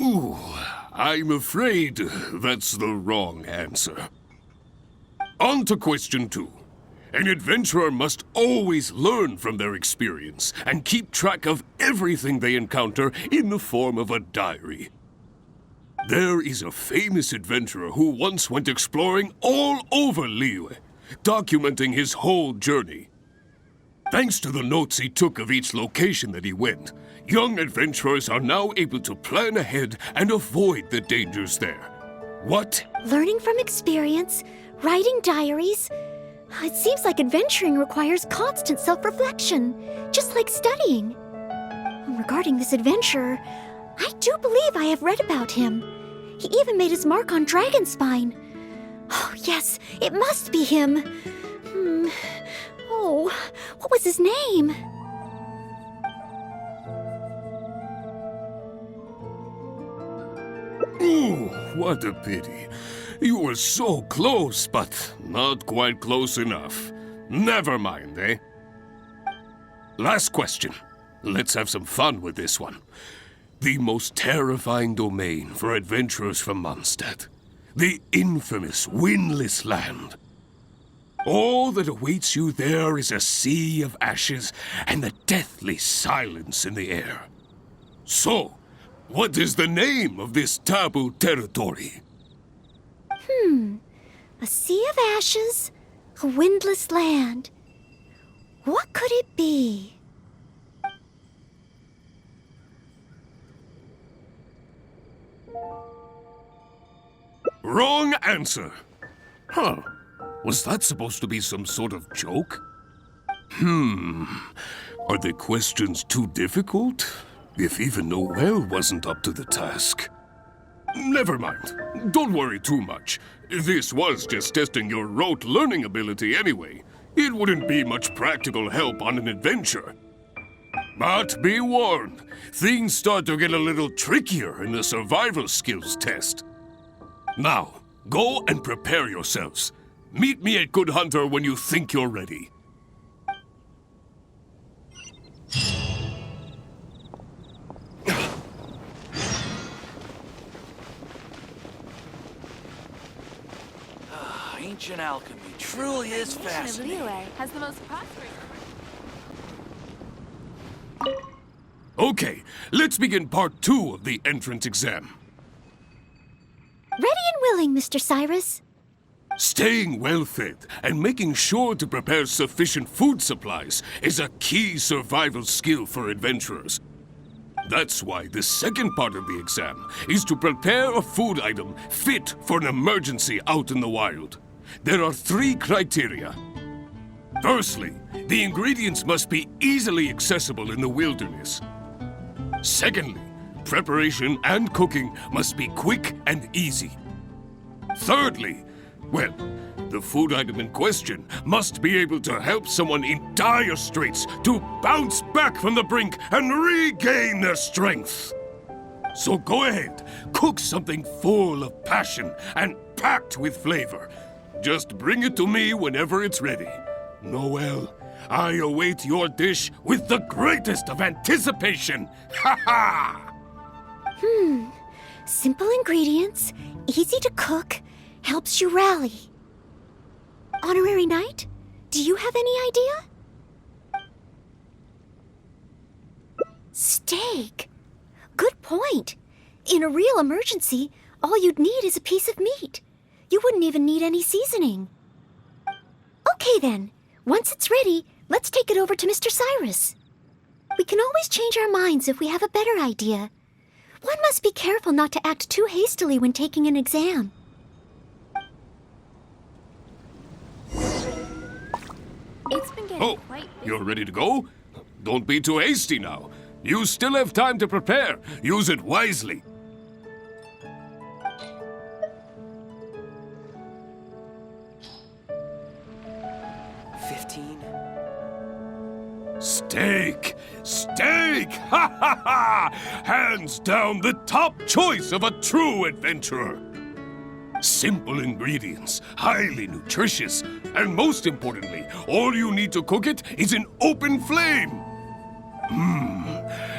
Ooh, I'm afraid that's the wrong answer. On to question 2. An adventurer must always learn from their experience and keep track of everything they encounter in the form of a diary. There is a famous adventurer who once went exploring all over Liyue, documenting his whole journey. Thanks to the notes he took of each location that he went, young adventurers are now able to plan ahead and avoid the dangers there. What? Learning from experience, writing diaries. It seems like adventuring requires constant self-reflection, just like studying. Regarding this adventurer, I do believe I have read about him. He even made his mark on Dragonspine. Oh, yes, it must be him. Oh, what was his name? Ooh, what a pity. You were so close, but not quite close enough. Never mind, eh? Last question. Let's have some fun with this one. The most terrifying domain for adventurers from Mondstadt. The infamous Windless Land. All that awaits you there is a sea of ashes and the deathly silence in the air. So, what is the name of this taboo territory? A sea of ashes, a windless land. What could it be? Wrong answer. Huh. Was that supposed to be some sort of joke? Are the questions too difficult? If even Noelle wasn't up to the task. Never mind. Don't worry too much. This was just testing your rote learning ability anyway. It wouldn't be much practical help on an adventure. But be warned, things start to get a little trickier in the survival skills test. Now, go and prepare yourselves. Meet me at Good Hunter when you think you're ready. Ancient alchemy truly is fascinating. Liyue has the most prosperous... Okay, let's begin part 2 of the entrance exam. Ready and willing, Mr. Cyrus. Staying well-fed and making sure to prepare sufficient food supplies is a key survival skill for adventurers. That's why the second part of the exam is to prepare a food item fit for an emergency out in the wild. There are 3 criteria. Firstly, the ingredients must be easily accessible in the wilderness. Secondly, preparation and cooking must be quick and easy. Thirdly, well, the food item in question must be able to help someone in dire straits to bounce back from the brink and regain their strength. So go ahead, cook something full of passion and packed with flavor. Just bring it to me whenever it's ready. Noelle, I await your dish with the greatest of anticipation. Ha ha! Simple ingredients, easy to cook, helps you rally. Honorary Knight, do you have any idea? Steak. Good point. In a real emergency, all you'd need is a piece of meat. You wouldn't even need any seasoning. Okay then, once it's ready, let's take it over to Mr. Cyrus. We can always change our minds if we have a better idea. One must be careful not to act too hastily when taking an exam. It's been getting Oh, quite busy. you're ready to go? Don't be too hasty now. You still have time to prepare. Use it wisely. Steak! Steak! Ha ha ha! Hands down the top choice of a true adventurer. Simple ingredients, highly nutritious, and most importantly, all you need to cook it is an open flame.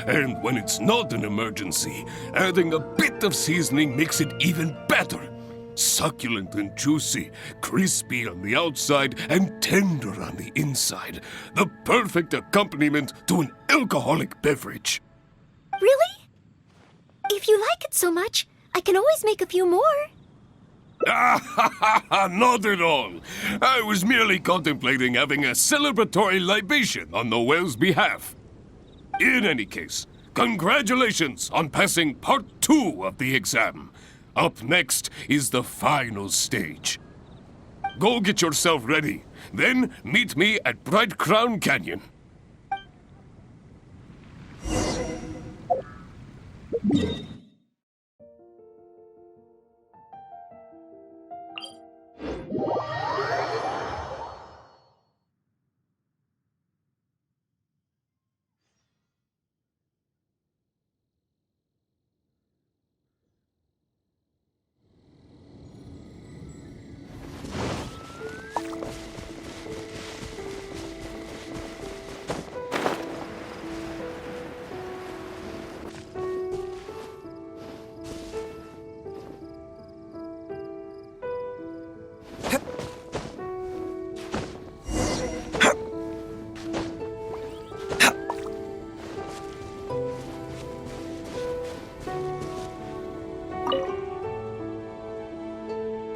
And when it's not an emergency, adding a bit of seasoning makes it even better. Succulent and juicy, crispy on the outside and tender on the inside. The perfect accompaniment to an alcoholic beverage. Really? If you like it so much, I can always make a few more. Not at all. I was merely contemplating having a celebratory libation on Noelle's behalf. In any case, congratulations on passing part 2 of the exam. Up next is the final stage. Go get yourself ready. Then meet me at Bright Crown Canyon.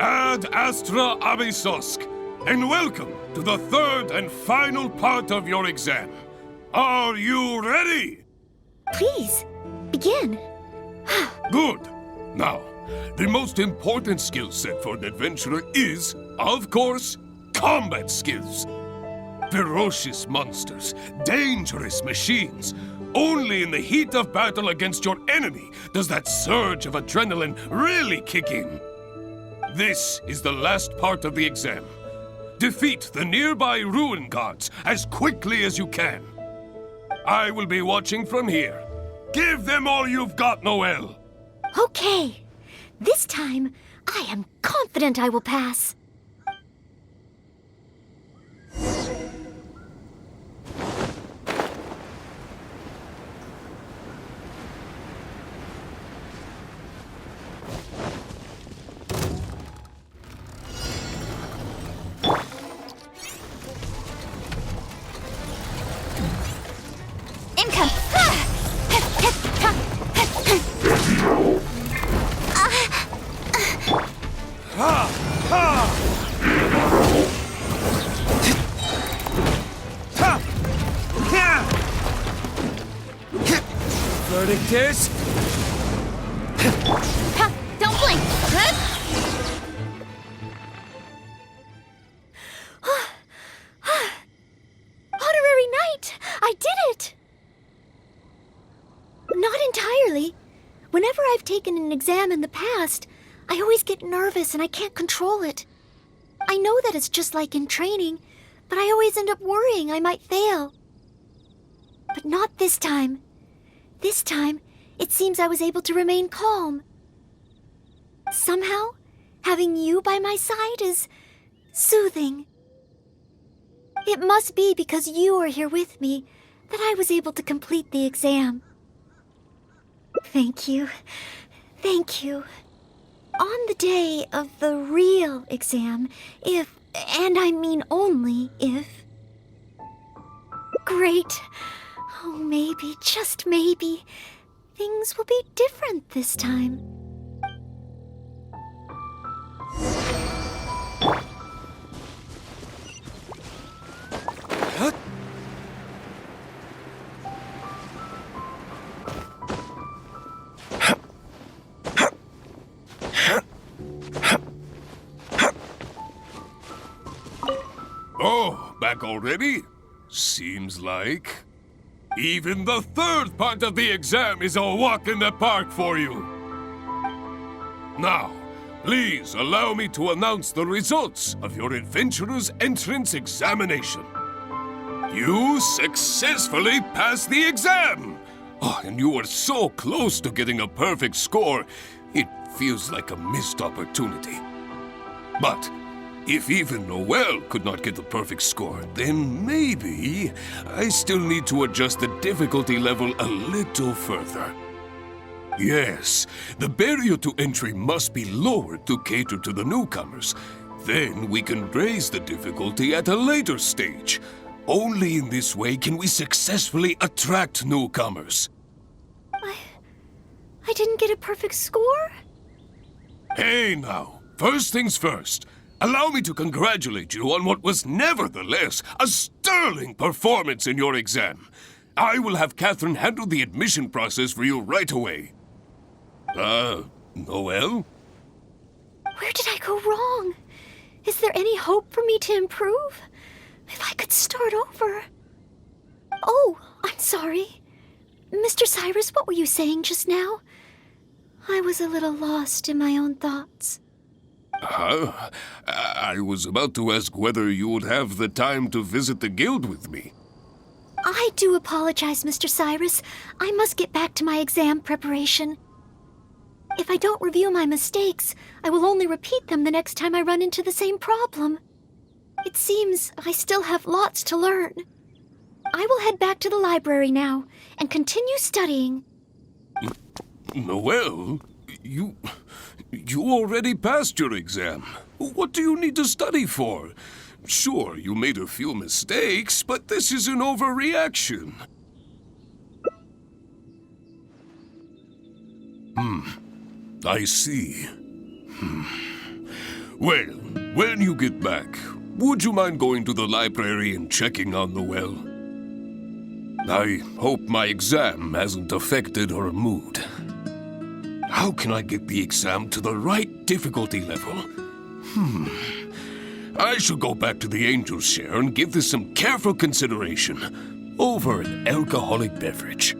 Ad Astra Abysosk, and welcome to the third and final part of your exam. Are you ready? Please, begin. Good. Now, the most important skill set for an adventurer is, of course, combat skills. Ferocious monsters, dangerous machines. Only in the heat of battle against your enemy does that surge of adrenaline really kick in. This is the last part of the exam. Defeat the nearby ruin gods as quickly as you can. I will be watching from here. Give them all you've got, Noelle. Okay. This time, I am confident I will pass. Income! Verdict is... Don't blink! Honorary Knight! I did it! Not entirely. Whenever I've taken an exam in the past, I always get nervous and I can't control it. I know that it's just like in training, but I always end up worrying I might fail. But not this time. This time, it seems I was able to remain calm. Somehow, having you by my side is soothing. It must be because you are here with me that I was able to complete the exam. Thank you. Thank you. On the day of the real exam, if, and I mean only if... Great. Oh, maybe, just maybe, things will be different this time. Oh, back already? Seems like. Even the third part of the exam is a walk in the park for you. Now, please allow me to announce the results of your adventurer's entrance examination. You successfully passed the exam! Oh, and you were so close to getting a perfect score, it feels like a missed opportunity. But If even Noelle could not get the perfect score, then maybe I still need to adjust the difficulty level a little further. Yes, the barrier to entry must be lowered to cater to the newcomers. Then we can raise the difficulty at a later stage. Only in this way can we successfully attract newcomers. I didn't get a perfect score? Hey now, first things first. Allow me to congratulate you on what was nevertheless a sterling performance in your exam. I will have Catherine handle the admission process for you right away. Noelle? Where did I go wrong? Is there any hope for me to improve? If I could start over. Oh, I'm sorry. Mr. Cyrus, what were you saying just now? I was a little lost in my own thoughts. I was about to ask whether you would have the time to visit the guild with me. I do apologize, Mr. Cyrus. I must get back to my exam preparation. If I don't review my mistakes, I will only repeat them the next time I run into the same problem. It seems I still have lots to learn. I will head back to the library now and continue studying. Noelle, you already passed your exam. What do you need to study for? Sure, you made a few mistakes, but this is an overreaction. I see. Well, when you get back, would you mind going to the library and checking on Noelle? I hope my exam hasn't affected her mood. How can I get the exam to the right difficulty level? I should go back to the Angel's Share and give this some careful consideration over an alcoholic beverage.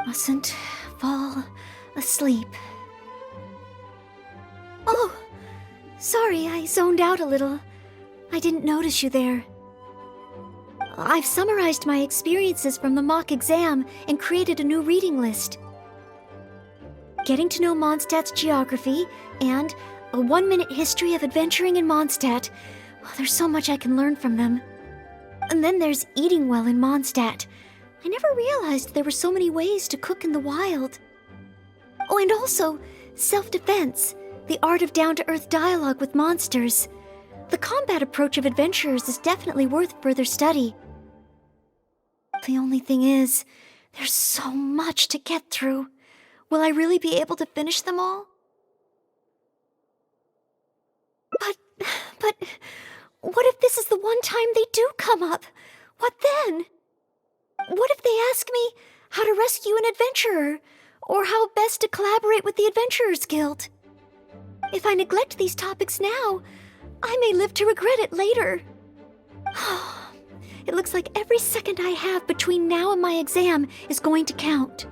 Mustn't fall asleep. Oh, sorry, I zoned out a little. I didn't notice you there. I've summarized my experiences from the mock exam and created a new reading list. Getting to know Mondstadt's geography and a 1-minute history of adventuring in Mondstadt. Oh, there's so much I can learn from them. And then there's eating well in Mondstadt. I never realized there were so many ways to cook in the wild. Oh, and also self-defense, the art of down-to-earth dialogue with monsters. The combat approach of adventurers is definitely worth further study. The only thing is, there's so much to get through. Will I really be able to finish them all? But, what if this is the one time they do come up? What then? What if they ask me how to rescue an adventurer, or how best to collaborate with the Adventurers Guild? If I neglect these topics now, I may live to regret it later. It looks like every second I have between now and my exam is going to count.